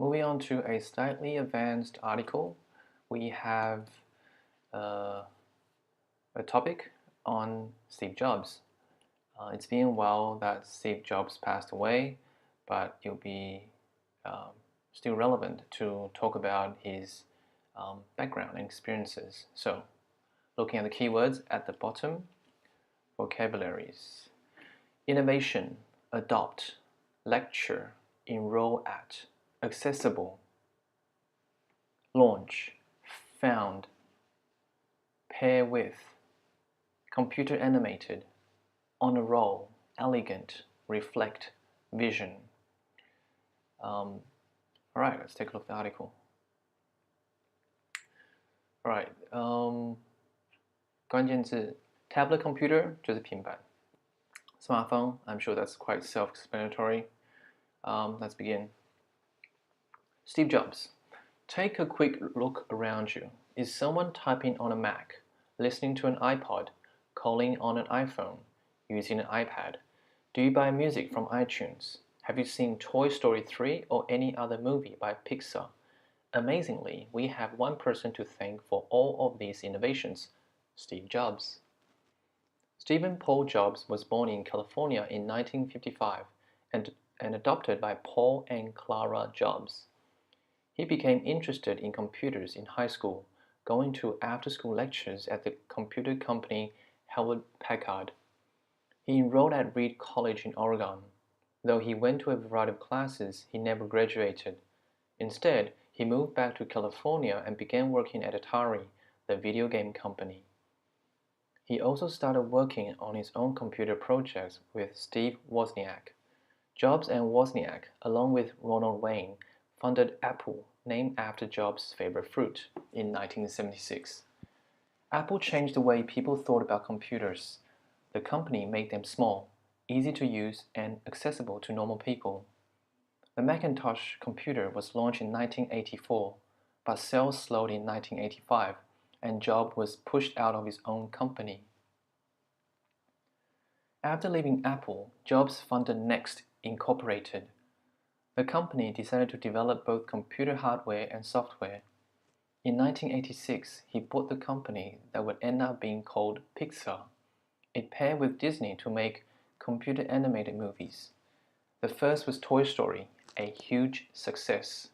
Moving on to a slightly advanced article, we have a topic on Steve Jobs. It's been a while that Steve Jobs passed away, but it'll be still relevant to talk about his background and experiences. So, looking at the keywords at the bottom, vocabularies. Innovation, adopt, lecture, enroll at, accessible, launch, found, pair with, computer animated, on a roll, elegant, reflect, vision. All right, let's take a look at the article. All right, 关键字 tablet computer 就是平板 ，smartphone I'm sure that's quite self-explanatory. Let's begin. Steve Jobs. Take a quick look around you. Is someone typing on a Mac, listening to an iPod, calling on an iPhone, using an iPad? Do you buy music from iTunes? Have you seen Toy Story 3 or any other movie by Pixar? Amazingly, we have one person to thank for all of these innovations, Steve Jobs. Stephen Paul Jobs was born in California in 1955 and adopted by Paul and Clara Jobs. He became interested in computers in high school, going to after-school lectures at the computer company Hewlett-Packard. He enrolled at Reed College in Oregon. Though he went to a variety of classes, he never graduated. Instead, he moved back to California and began working at Atari, the video game company. He also started working on his own computer projects with Steve Wozniak. Jobs and Wozniak, along with Ronald Wayne, founded Apple, named after Jobs' favorite fruit, in 1976. Apple changed the way people thought about computers. The company made them small, easy to use, and accessible to normal people. The Macintosh computer was launched in 1984, but sales slowed in 1985, and Jobs was pushed out of his own company. After leaving Apple, Jobs founded Next Incorporated. The company decided to develop both computer hardware and software. In 1986, he bought the company that would end up being called Pixar. It paired with Disney to make computer animated movies. The first was Toy Story, a huge success.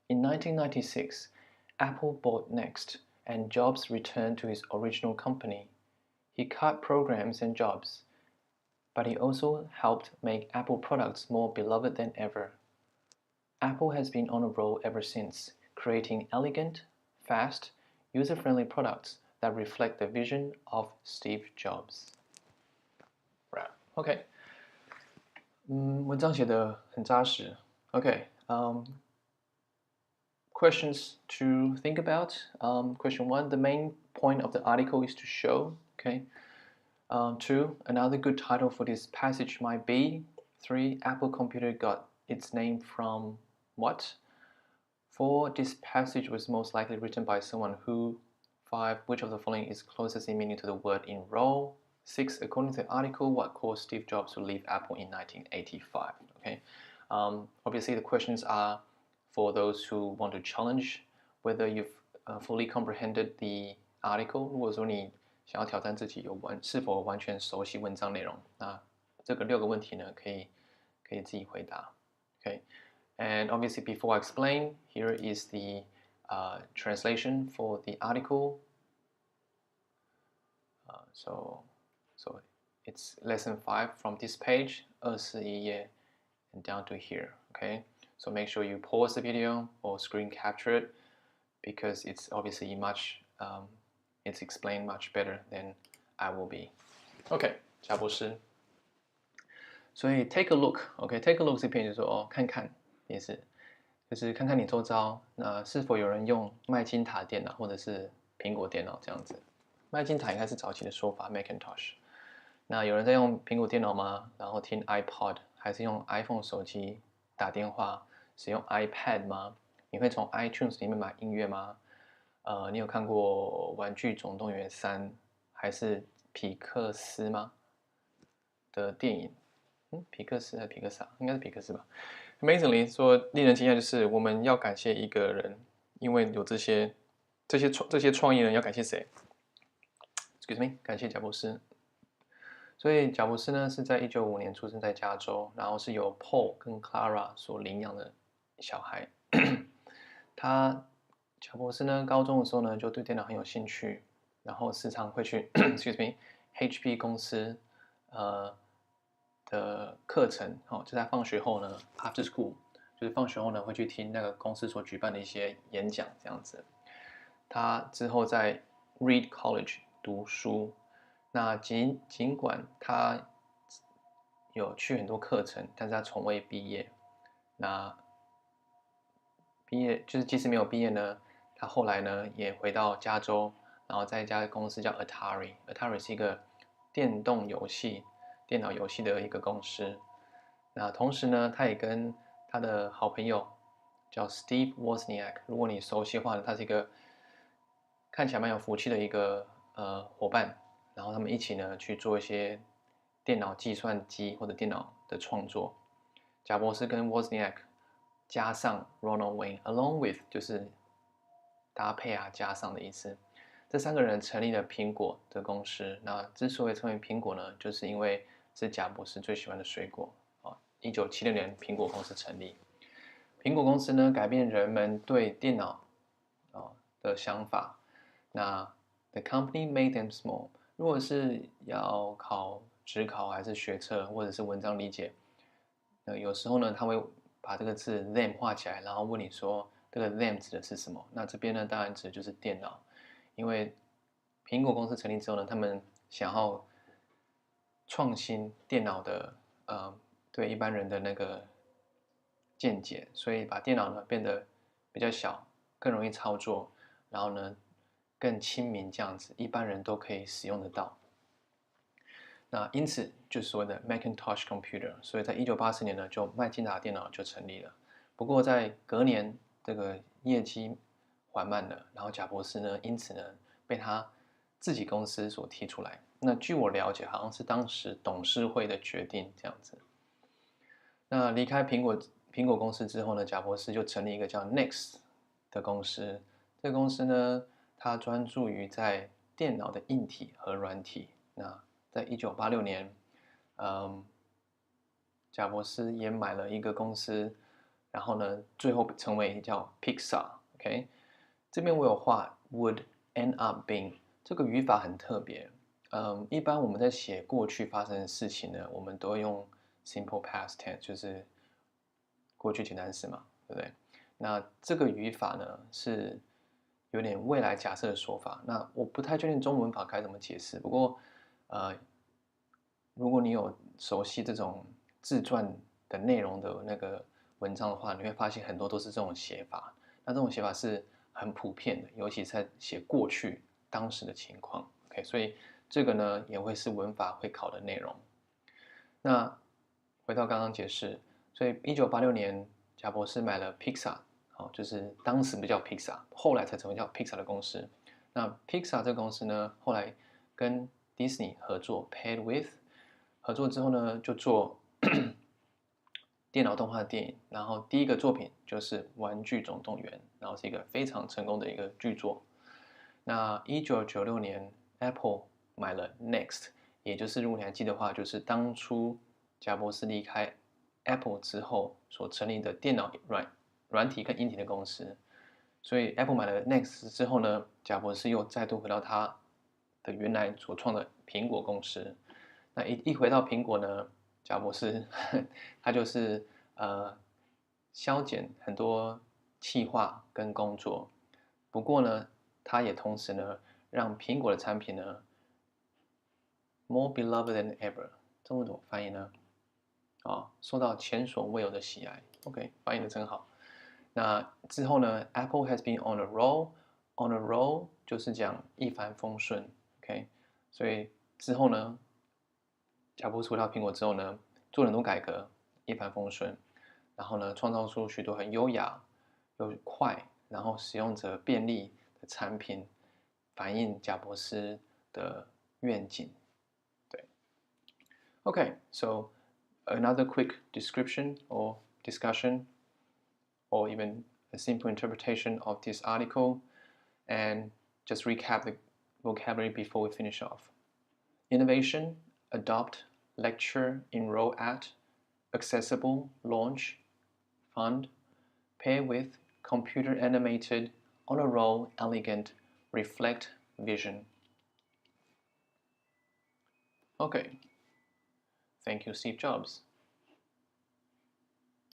In 1996, Apple bought Next, and Jobs returned to his original company. He cut programs and jobs, but he also helped make Apple products more beloved than ever. Apple has been on a roll ever since, creating elegant, fast, user-friendly products that reflect the vision of Steve Jobs. Right, OK. 文章写得很扎实。OK, questions to think about. Question 1, the main point of the article is to show. Okay. 2, another good title for this passage might be. 3, Apple computer got its name from what? 4, this passage was most likely written by someone who. 5, which of the following is closest in meaning to the word enroll? 6, according to the article, what caused Steve Jobs to leave Apple in 1985? Okay. Obviously, the questions are for those who want to challenge whether you've fully comprehended the article. 如果说你想要挑战自己是否完全熟悉文章内容，那这个6个问题呢，可以自己回答。Okay, and obviously before I explain, here is the translation for the article. So it's lesson 5 from this page, 21页 and down to here. Okay, so make sure you pause the video or screen capture it because it's obviously it's explained much better than I will be. OK, 贾博士。所以 take a look, OK, take a look 这篇就是说看看也是，就是看看你周遭是否有人用麦金塔电脑或者是苹果电脑这样子。麦金塔应该是早期的说法 ，Macintosh。那有人在用苹果电脑吗？然后听 iPod， 还是用 iPhone 手机打电话？使用 iPad 吗？你会从 iTunes 里面买音乐吗？你有看过《玩具总动员3》还是皮克斯吗的电影？皮克斯还是皮克萨？应该是皮克斯吧。Amazingly 说，令人惊讶就是我们要感谢一个人，因为有这些创意人要感谢谁 ？Excuse me，感谢贾伯斯。所以贾伯斯呢是在1955年出生在加州，然后是由 Paul 跟 Clara 所领养的小孩。贾伯斯呢高中的时候呢就对电脑很有兴趣，然后时常会去 excuse me HP 公司的课程，就在放学后呢 after school 就是放学后呢会去听那个公司所举办的一些演讲这样子。他之后在 Reed College 读书。那尽管他有去很多课程，但是他从未毕业。那毕业就是即使没有毕业呢，他后来呢也回到加州，然后在一家公司叫 Atari 是一个电脑游戏的一个公司。那同时呢，他也跟他的好朋友叫 Steve Wozniak， 如果你熟悉的话呢，他是一个看起来蛮有福气的一个伙伴。然后他们一起呢去做一些电脑计算机或者电脑的创作。贾伯斯跟 Wozniak 加上 Ronald Wayne，along with 就是搭配啊加上的意思。这3个人成立了苹果的公司。那之所以成为苹果呢，就是因为是贾伯斯最喜欢的水果。1976年苹果公司成立。苹果公司呢改变人们对电脑的想法。那 The company made them small。如果是要考指考还是学测或者是文章理解，有时候呢他会把这个字 them 画起来，然后问你说这个 them 指的是什么？那这边呢当然指的就是电脑，因为苹果公司成立之后呢，他们想要创新电脑的对一般人的那个见解，所以把电脑呢变得比较小，更容易操作，然后呢更亲民，这样子一般人都可以使用得到。那因此就是所谓的 Macintosh Computer， 所以在1984年呢，就麦金塔电脑就成立了。不过在隔年，这个业绩缓慢了，然后贾伯斯呢，因此呢被他自己公司所踢出来。那据我了解，好像是当时董事会的决定这样子。那离开苹果公司之后呢，贾伯斯就成立一个叫 Next 的公司。这个公司呢，它专注于在电脑的硬体和软体。那在1986年，贾伯斯也买了一个公司，然后呢，最后成为叫 Pixar。OK， 这边我有画 would end up being， 这个语法很特别。一般我们在写过去发生的事情呢，我们都会用 simple past tense， 就是过去简单式嘛，对不对？那这个语法呢是有点未来假设的说法。那我不太确定中文法该怎么解释，不过如果你有熟悉这种自传的内容的那个文章的话，你会发现很多都是这种写法。那这种写法是很普遍的，尤其是在写过去当时的情况。OK， 所以这个呢也会是文法会考的内容。那回到刚刚解释，所以1986年贾伯斯买了 Pixar， 就是当时不叫 Pixar， 后来才成为叫 Pixar 的公司。那 Pixar 这个公司呢，后来跟 Disney 合作 ，Paid with。合作之后呢，就做电脑动画电影，然后第一个作品就是《玩具总动员》，然后是一个非常成功的一个巨作。那1996年 ，Apple 买了 Next， 也就是如果你还记得的话，就是当初贾伯斯离开 Apple 之后所成立的电脑软体跟硬体的公司。所以 Apple 买了 Next 之后呢，贾伯斯又再度回到他的原来所创的苹果公司。那一回到苹果呢，贾伯斯他就是削减很多企划跟工作。不过呢，他也同时呢让苹果的产品呢 more beloved than ever， 中文怎么翻译呢？受到前所未有的喜爱。OK， 翻译的真好。那之后呢 ，Apple has been on a roll，on a roll 就是讲一帆风顺。OK， 所以之后呢，贾伯斯回到苹果之后呢，做了很多改革，一帆风顺，然后呢，创造出许多很优雅又快，然后使用者便利的产品，反映贾伯斯的愿景。对 ，OK，so another quick description or discussion, or even a simple interpretation of this article, and just recap the vocabulary before we finish off. Innovation, adopt, lecture, enroll at, accessible, launch, fund, pair with, computer animated, on a roll, elegant, reflect, vision. Okay. Thank you, Steve Jobs.